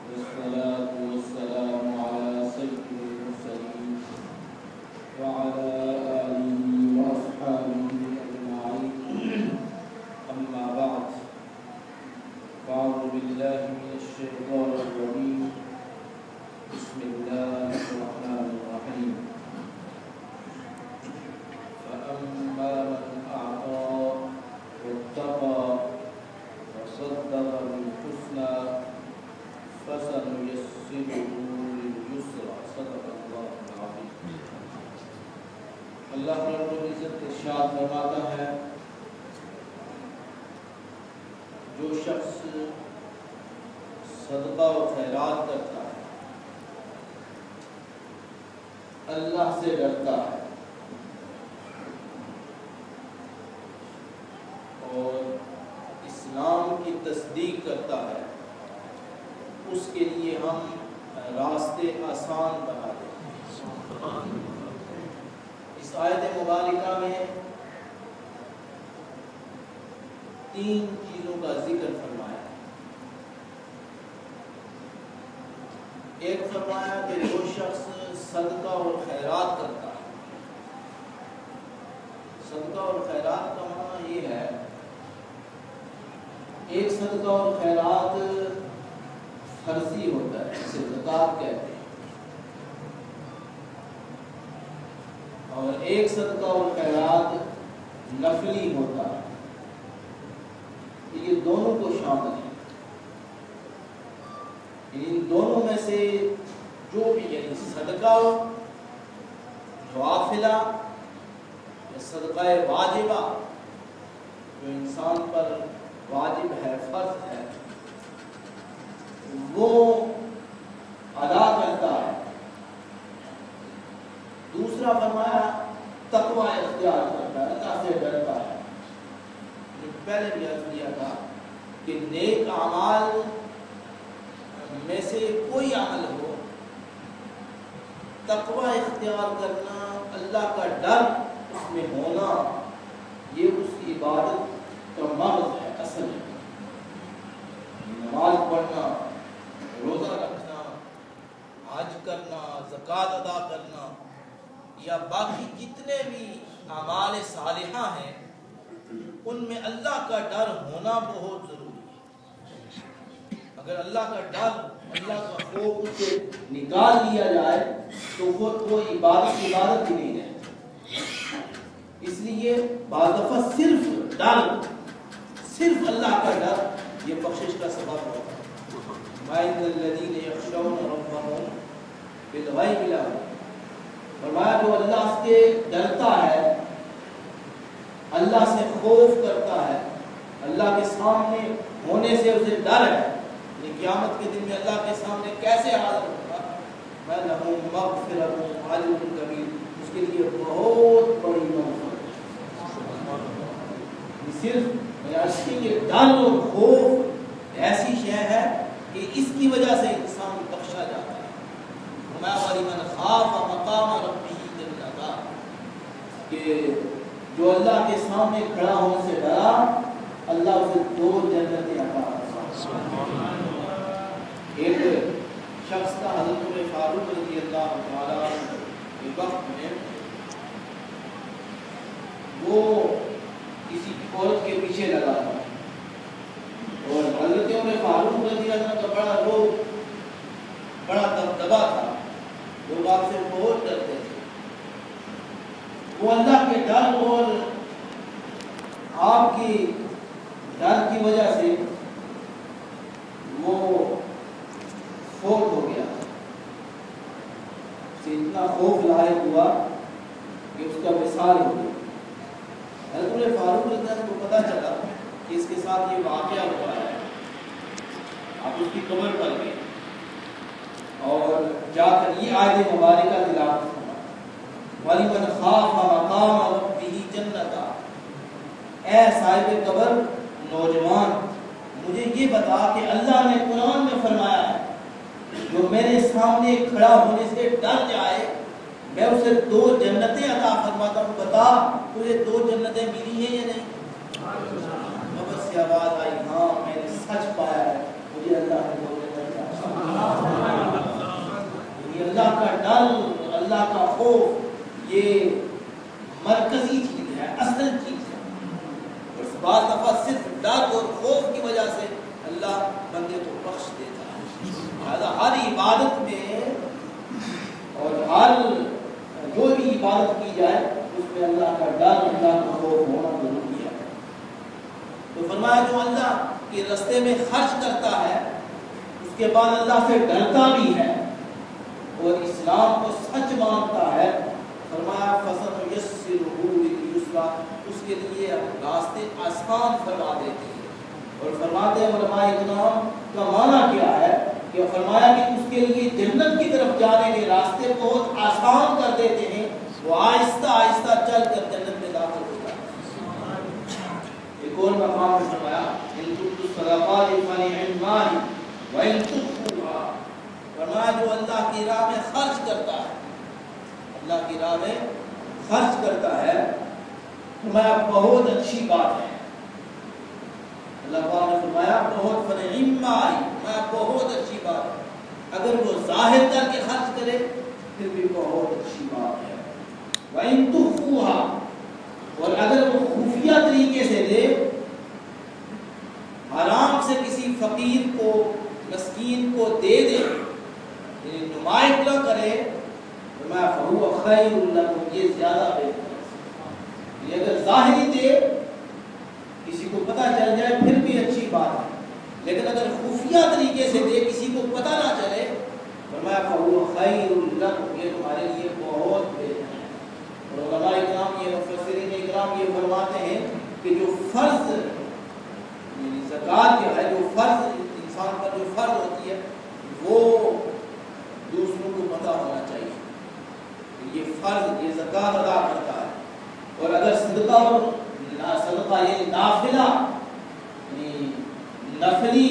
والصلاة والسلام على سيد المرسلين وعلى آله وأصحابه أجمعين. أما بعد، فأعوذ بالله من الشيطان الرجيم. بسم الله الرحمن الرحيم. فأما من أعطى واتقى وصدق بالحسنى فسنيسره لليسرى. صدق الله العظيم. اللہ رب العزت ارشاد فرماتا ہے، جو شخص صدقہ و خیرات کرتا ہے اللہ سے ڈرتا ہے اور اسلام کی تصدیق کرتا ہے، اس کے لیے ہم راستے آسان بنا دیں۔ اس آیت مبارکہ میں 3 چیزوں کا ذکر فرمایا ہے۔ ایک فرمایا کہ جو شخص صدقہ اور خیرات کرتا ہے، صدقہ اور خیرات کا معنی یہ ہے، ایک صدقہ اور خیرات فرضی ہوتا ہے، اسے زکوٰۃ کہتے ہیں، اور ایک صدقہ اور خیرات نفلی ہوتا ہے۔ یہ دونوں کو شامل ہے۔ ان دونوں میں سے جو بھی، یعنی صدقہ نوافلہ یا صدقہ واجبہ جو انسان پر واجب ہے، فرض ہے، وہ ادا کرتا ہے۔ دوسرا فرمایا تقوی اختیار کرتا ہے، اللہ سے ڈرتا ہے۔ پہلے بھی عرض کیا تھا کہ نیک اعمال میں سے کوئی عمل ہو، تقوی اختیار کرنا، اللہ کا ڈر اس میں ہونا، یہ اس کی عبادت کا مغز ہے، اصل ہے۔ نماز پڑھنا، روزہ رکھنا، حج کرنا، زکوٰۃ ادا کرنا، یا باقی جتنے بھی اعمال صالحہ ہیں، ان میں اللہ کا ڈر ہونا بہت ضروری ہے۔ اگر اللہ کا ڈر، اللہ کا خوف اسے نکال لیا جائے تو وہ عبادت ہی نہیں ہے۔ اس لیے بعض دفعہ صرف ڈر، صرف اللہ کا ڈر، یہ بخشش کا سبب ہوتا ہے۔ وَإِنَّ الَّذِينَ يَخْشَوْنَ رَبَّهُمْ بِالْغَيْبِ لَهُمْ، فرمایا جو اللہ سے ڈرتا ہے، اللہ سے خوف کرتا ہے، اللہ کے سامنے ہونے سے اسے ڈر ہے، یہ قیامت کے دن میں اللہ کے سامنے کیسے حاضر ہوگا، فَلَهُمْ مَغْفِرَةٌ وَأَجْرٌ كَبِيرٌ، اس کے لیے بہت بڑی مغفرت ہے۔ صرف یہ ڈر اور خوف ایسی شے ہے کہ اس کی وجہ سے انسان بخشا جاتا ہے۔ وَمَن خَافَ مَقَامَ رَبِّهِ جَنَّتَانِ، کہ جو اللہ کے سامنے کھڑا ہونے سے ڈرا، اللہ اسے 2 جنتیں عطا فرمائے۔ ایک شخص کا حضرت عمر فاروق رضی اللہ تعالیٰ کے وقت میں، وہ کسی عورت کے پیچھے لگا تھا، اور حضرت عمر فاروق رضی اللہ کا بڑا روب، بڑا دبدبا تھا، لوگ آپ سے بہت ڈرتے تھے۔ وہ اللہ کے ڈر اور آپ کی ڈر کی وجہ سے وہ فوت ہو گیا، اسے اتنا خوف لاحق ہوا کہ اس کا وصال ہو گیا۔ حضرت عمر فاروق رضی اللہ کو پتہ چلا کہ اس کے ساتھ یہ واقعہ ہوا ہے، آپ اس کی قبر پر گئے اور جا کر یہ آیت مبارکہ تلاوت فرمائی، وَلِمَنْ خَافَ مَقَامَ رَبِّهِ جَنَّتَانِ، اے صاحب قبر نوجوان، مجھے یہ بتا کہ اللہ نے قرآن میں فرمایا ہے جو میرے سامنے کھڑا ہونے سے ڈر جائے میں اسے 2 جنتیں عطا فرماتا ہوں، بتا تجھے 2 جنتیں ملی ہیں یا نہیں؟ قبر سے آواز آئی، ہاں میں نے سچ پایا ہے، مجھے اللہ نے 2 جنتیں عطا فرمائی۔ خوف یہ مرکزی چیز ہے، اصل چیز ہے، اور بعض دفعہ صرف ڈر اور خوف کی وجہ سے اللہ بندے کو بخش دیتا ہے۔ لہٰذا ہر عبادت میں اور ہر جو بھی عبادت کی جائے اس میں اللہ کا ڈر، اللہ کا خوف ہونا ضروری ہے۔ تو فرمایا جو اللہ کے راستے میں خرچ کرتا ہے اس کے بعد اللہ سے ڈرتا بھی ہے اور اسلام کو سچ مانتا ہے، فرمایا فَسَنُيَسِّرُهُ لِلْيُسْرَىٰ، اس کے لیے راستے آسان فرما دیتے ہیں۔ اور فرماتے ہیں علماء اکرام کا معنی کیا ہے کہ فرمایا کہ اس کے لیے جنت کی طرف جانے کے راستے بہت آسان کر دیتے ہیں، وہ آہستہ آہستہ چل کر جنت میں داخل ہو جاتا ہے۔ ایک اور مقام میں فرمایا إِن تُبْدُوا الصَّدَقَاتِ فَنِعِمَّا هِيَ وَإِن تُخْفُوهَا، فرمایا جو اللہ کی راہ میں خرچ کرتا ہے، اللہ کی راہ میں خرچ کرتا ہے، فرمایا بہت اچھی بات ہے۔ اللہ پاک نے فرمایا بہت فنعما ہی، بہت اچھی بات ہے۔ اگر وہ ظاہر کر کے خرچ کرے پھر بھی بہت اچھی بات ہے۔ وَإِن تُخْفُوهَا، اور اگر وہ خفیہ طریقے سے دے، آرام سے کسی فقیر کو مسکین کو دے دے، یعنی نمائش نہ کرے، فرمایا فَهُوَ خَيْرٌ لَكُمْ، یہ زیادہ بہتر ہے۔ یہ اگر ظاہری دے کسی کو پتہ چل جائے پھر بھی اچھی بات ہے، لیکن اگر خفیہ طریقے سے دے کسی کو پتہ نہ چلے، فرمایا فَهُوَ خَيْرٌ لَكُمْ، یہ تمہارے لیے بہت بہتر ہے۔ اور علماء اکرام یہ مفسرین اکرام یہ فرماتے ہیں کہ جو فرض یعنی زکوٰۃ جو ہے، جو فرض انسان پر جو فرض ہوتی ہے وہ دوسروں کو پتہ ہونا چاہیے، یہ فرض یہ زکوٰۃ ادا کرتا ہے۔ اور اگر صدقہ یہ نافلہ نفلی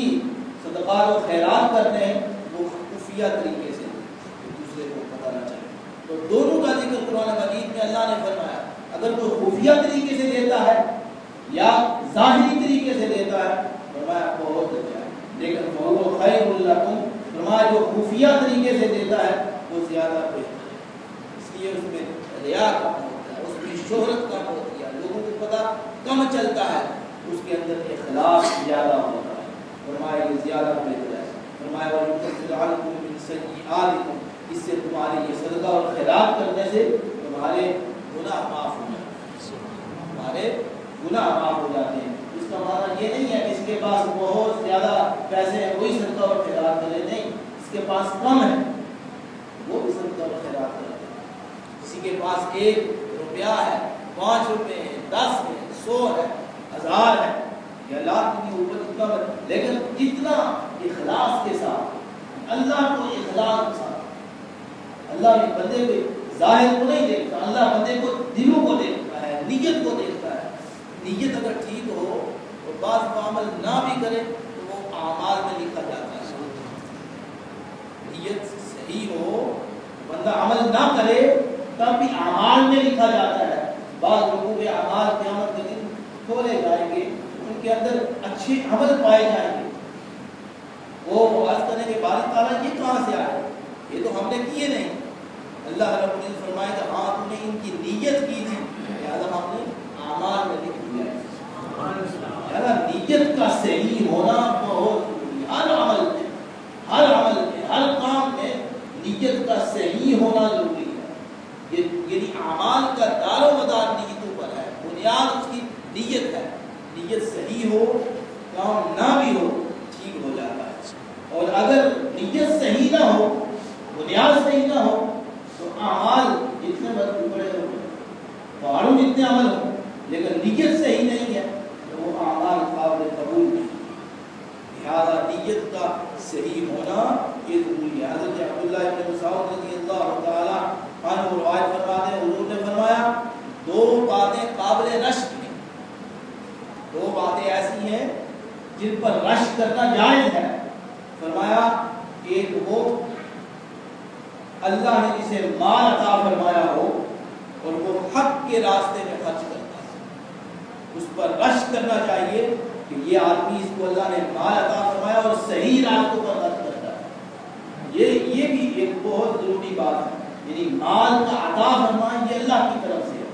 صدقات و خیرات کرتے ہیں وہ خفیہ طریقے سے دوسرے کو پتہ نہ چلے۔ تو دونوں کا ذکر قرآن مجید میں اللہ نے فرمایا، اگر کوئی خفیہ طریقے سے دیتا ہے یا ظاہری طریقے سے دیتا ہے، فرمایا بہت اچھا ہے، لیکن فَهُوَ خَيْرٌ لَكُمْ، فرمایا جو خفیہ طریقے سے دیتا ہے وہ زیادہ بہتر ہے، اس لیے اس میں ریا کم ہوتا ہے، اس میں شہرت کم ہوتی ہے، لوگوں کو پتہ کم چلتا ہے، اس کے اندر اخلاص زیادہ ہوتا ہے، فرمایا یہ زیادہ بہتر ہے۔ فرمایا وَيُكَفِّرُ عَنكُم مِّن سَيِّئَاتِكُم، اس سے تمہارے یہ صدقہ اور خیرات کرنے سے تمہارے گناہ معاف ہو جاتے ہیں، تمہارے گناہ معاف ہو جاتے ہیں۔ اس کا معنی یہ نہیں ہے کہ اس کے پاس بہت زیادہ پیسے ہیں وہی صدقہ اور خیرات کرے، نہیں، اس کے پاس کم ہے وہ بھی صدقہ اور خیرات کرے۔ کسی کے پاس 1 روپیہ ہے، 5 روپے ہیں، 10 ہے، 100 ہے، 1000 ہے یا لاکھ کی اوپر اتنا، لیکن جتنا اخلاص کے ساتھ اللہ کو اخلاص کے ساتھ، اللہ نے بندے کو ظاہر کو نہیں دیکھتا، اللہ بندے کو دلوں کو دیکھتا ہے، نیت کو دیکھتا ہے۔ نیت اگر ٹھیک ہو اور بعض عمل نہ بھی کرے تو وہ اعمال میں لکھا جاتا ہے۔ نیت صحیح ہو، بندہ عمل نہ کرے تب بھی اعمال میں لکھا جاتا ہے۔ بعض لوگوں کے اعمال قیامت کے دن کھولے جائیں گے، ان کے اندر اچھے عمل پائے جائیں گے، وہ عرض کریں گے باری تعالیٰ یہ کہاں سے آئے، یہ تو ہم نے کیے نہیں۔ اللہ رب العزت فرمائے کہ ہاں تم نے ان کی نیت کی تھی لہٰذا ہم نے اعمال میں لکھ دیا ہے۔ نیت کا صحیح ہونا بہت ضروری ہے، ہر عمل میں، ہر عمل میں، ہر کام میں نیت کا صحیح ہونا ضروری ہے۔ یعنی اعمال کا دار و مدار نیتوں پر ہے، بنیاد اس کی نیت ہے، نیت صحیح ہو کام نہ بھی ہو ٹھیک ہو جاتا ہے۔ اور اگر نیت صحیح نہ ہو، بنیاد صحیح نہ ہو تو اعمال جتنے بڑے ہو، پہاڑوں جتنے عمل ہو، لیکن نیت صحیح نہیں ہے تو وہ اعمال قابل قبول نہیں۔ لہذا نیت کا صحیح ہونا یہ ضروری ہے۔ حضرت عبداللہ ابن مسعود رضی اللہ تعالیٰ عنہ روایت فرماتے ہیں، حضور نے فرمایا 2 باتیں قابل رشک ہیں، 2 باتیں ایسی ہیں جن پر رشک کرنا جائز ہے۔ فرمایا ایک وہ اللہ نے جسے مال عطا فرمایا ہو اور وہ حق کے راستے میں خرچ کرتا ہے، اس پر رشک کرنا چاہیے کہ یہ آدمی اس کو اللہ نے مال عطا فرمایا اور صحیح راستوں پر خرچ کرتا ہے۔ یہ بھی ایک بہت ضروری بات ہے۔ یعنی مال کا عطا فرمانا یہ اللہ کی طرف سے ہے،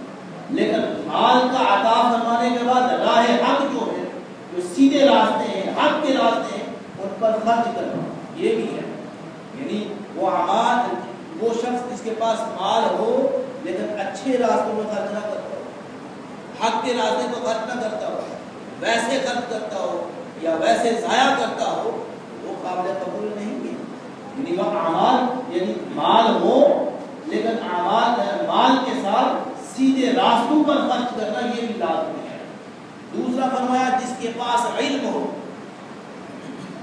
لیکن مال کا عطا فرمانے کے بعد راہ حق جو ہے، جو سیدھے راستے ہیں، حق کے راستے ہیں، ان پر خرچ کرنا یہ بھی ہے۔ یعنی وہ شخص جس کے پاس مال ہو لیکن اچھے راستوں میں خرچ نہ کرتا ہو، حق کے راستے کو خرچ نہ کرتا ہو، ویسے خرچ کرتا ہو یا ویسے ضائع کرتا ہو، وہ قابل قبول نہیں ہے۔ یعنی وہ اعمال، یعنی مال ہو لیکن مال کے ساتھ سیدھے راستوں پر خرچ کرنا یہ بھی لازمی ہے۔ دوسرا فرمایا جس کے پاس علم ہو،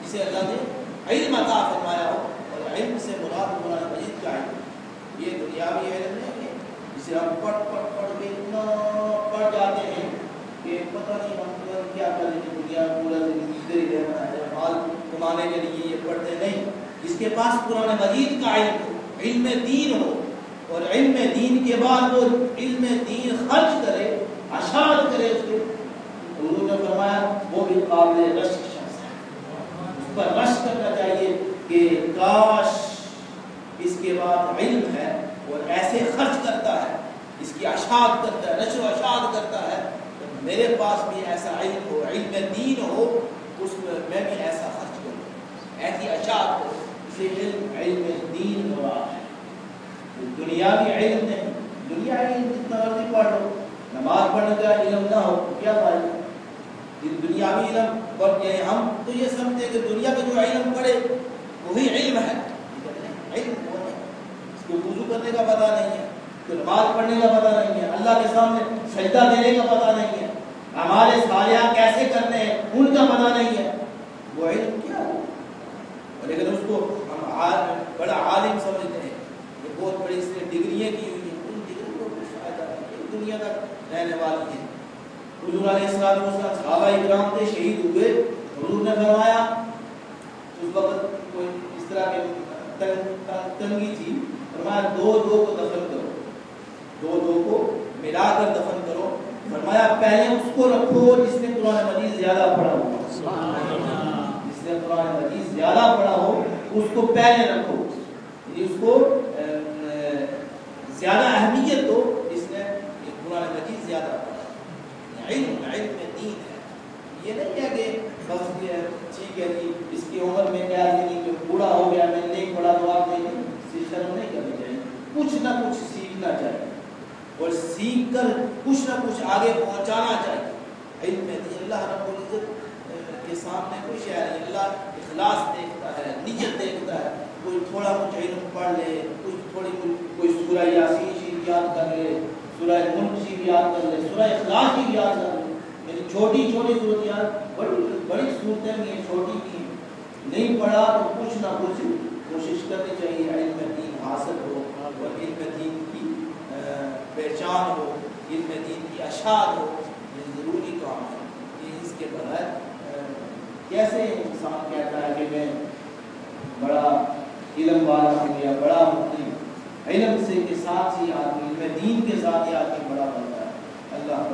جسے اللہ نے علم عطا فرمایا ہو، اور علم سے مراد قرآن مجید کا علم، یہ دنیاوی علم نہیں ہے جسے ہم پڑھ کے اتنا پڑھ جاتے ہیں کہ پتہ نہیں ہم کیا کریں گے، دنیا پورا زندگی ادھر ہی رہنا ہے، مال کمانے کے لیے یہ پڑھتے نہیں۔ جس کے پاس قرآن مجید کا علم ہو، علم دین ہو، اور علم دین کے بعد وہ علم دین خرچ کرے، اشاعت کرے، اس کے حضور نے فرمایا وہ بھی قابل رشک شخص ہے، اس پر رشک کرنا چاہیے کہ کاش اس کے بعد علم ہے اور ایسے خرچ کرتا ہے، اس کی اشاعت کرتا ہے، نشر و اشاعت کرتا ہے، میرے پاس بھی ایسا علم ہو، علم دین ہو، اس میں بھی ایسا خرچ کروں، ایسی اشاعت کروں۔ اسے علم دین مراد ہے، دنیاوی علم نہیں۔ دنیاوی علم جتنا مرضی پڑھ لو، نماز پڑھنے کا علم نہ ہو کیا فائدہ؟ دنیاوی علم پڑھ کے ہم تو یہ سمجھتے ہیں کہ دنیا کا جو علم پڑھے وہی علم ہے، علم وہ ہے، اس کو وضو کرنے کا پتہ نہیں ہے، اس کو نماز پڑھنے کا پتہ نہیں ہے، اللہ کے سامنے سجدہ دینے کا پتہ نہیں ہے، ہمارے صالحہ کیسے کرنے ہیں ان کا پتہ نہیں ہے، وہ علم کیا ہو؟ لیکن اس کو ہم بڑا عالم سمجھتے ہیں، یہ بہت بڑی اس نے ڈگریاں کی ہوئی ہیں، ان ڈگری کو کچھ فائدہ نہیں، یہ دنیا تک رہنے والی ہے۔ حضور علیہ السلام صحابہ اکرام تھے، شہید ہوئے، حضور نے فرمایا اس وقت کوئی اس طرح کی تنگی تھی، فرمایا دو کو دفن کرو، دو کو ملا کر دفن کرو، فرمایا پہلے اس کو رکھو جس نے قرآن مجید زیادہ پڑھا ہو، جس نے قرآن مجید زیادہ پڑھا ہو اس کو پہلے رکھو، اس کو زیادہ اہمیت دو جس نے قرآن مجید زیادہ پڑھا۔ علم دین ہے، یہ نہیں ہے کہ بس ٹھیک ہے جی اس کی عمر میں کیا نہیں کہ بوڑھا ہو گیا میں نہیں پڑھا تو آپ نے شرم نہیں کرنی چاہیے، کچھ نہ کچھ سیکھنا چاہیے اور سیکھ کر کچھ نہ کچھ آگے پہنچانا چاہیے۔ علم دین اللہ رب العزت کے سامنے کوئی شے نہیں، اللہ اخلاص دیکھتا ہے، نیت دیکھتا ہے۔ کوئی تھوڑا کچھ علم پڑھ لے، کوئی سورہ یاسین شریف یاد کر لے، سورہ ملک شریف یاد کر لے، سورہ اخلاص شریف یاد کر لے، یعنی چھوٹی صورت یاد، بڑی صورتیں بھی ہیں، چھوٹی بھی ہیں، نہیں پڑھا تو کچھ نہ کچھ کوشش کرنی چاہیے، علم دین حاصل ہو اور علم دین کی پہچان ہو، علم دین کی اشاعت ہو، یہ ضروری کام ہے۔ یہ اس کے بغیر کیسے انسان کہتا ہے کہ میں بڑا علم والا ہوں یا بڑا مقیم، علم سے کے ساتھ ہی آدمی، علم دین کے ساتھ ہی آدمی بڑا بنتا ہے۔ اللہ